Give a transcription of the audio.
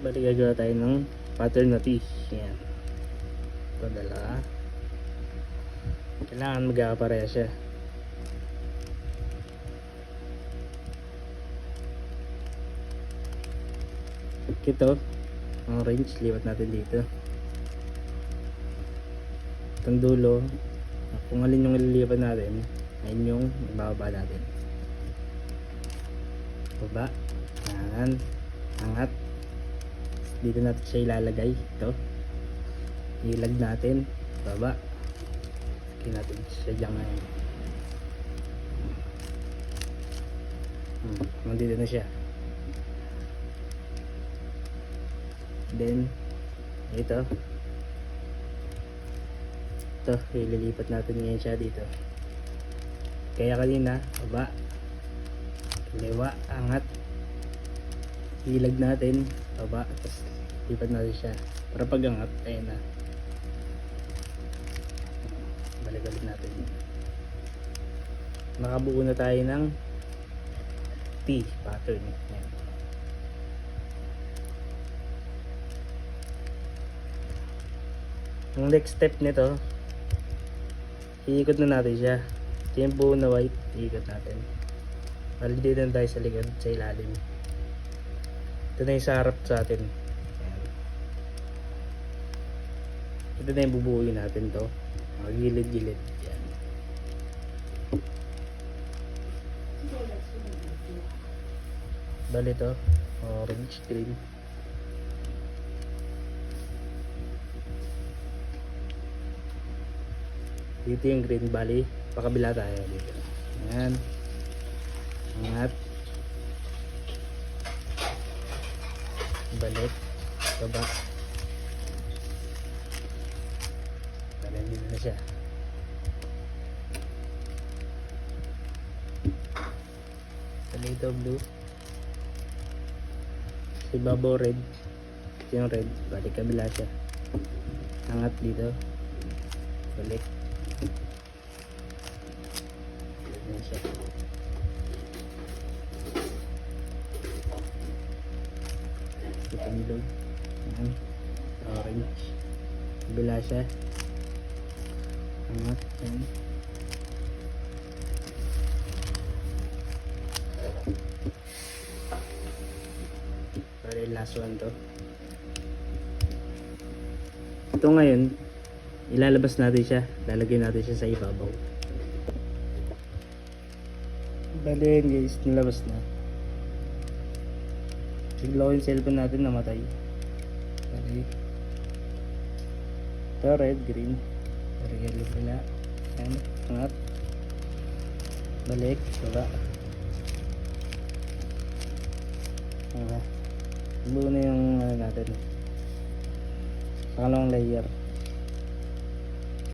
Bali gagawa tayo ng pattern na T. Yan. Ito dalawa. Kailangan magkakapareha siya. Ito, orange, liwat natin dito. Itong dulo, kung alin yung ililipat natin, ayun yung ibababa natin. Baba, yan, angat. Dito natin siya ilalagay. Ito, ilag natin, baba. Sige natin siya dyan ngayon. Nandito na siya. Then ito ililipat natin ngayon siya dito. Kaya kanina baba, kaliwa, angat, ilag natin, baba, tapos lipat natin siya para pag angat, ayun na, balik-balik natin. Nakabuo na tayo ng T pattern. Ayan. Ang next step nito, iikot na natin siya. Ito yung buo na white, iikot natin. Dito na tayo sa likod, sa ilalim. Ito na yung sa harap sa atin. Ayan. Ito na yung bubuuin natin to. Gilid-gilid. Ayan. Bali ito, orange, green. Dito yung green, bali pakabila tayo dito. Ayan, angat, balik, baba, bali dito na siya. Bali ito blue, si babaw red. Ito yung red, balik kabila siya. Angat dito, balik. Ito nilog. Ayan. Orange. Bila siya. Angat. Ayan. Bali last one to. Ito ngayon, ilalabas natin siya. Lalagyan natin siya sa ibabaw. Bali yun guys, nilabas na. Siglaw yung cellphone natin, namatay. Bali ito red, green. Bali yellow pala. Ayan, angat. Balik, baba. Buo na yung ano natin, pangalawang layer.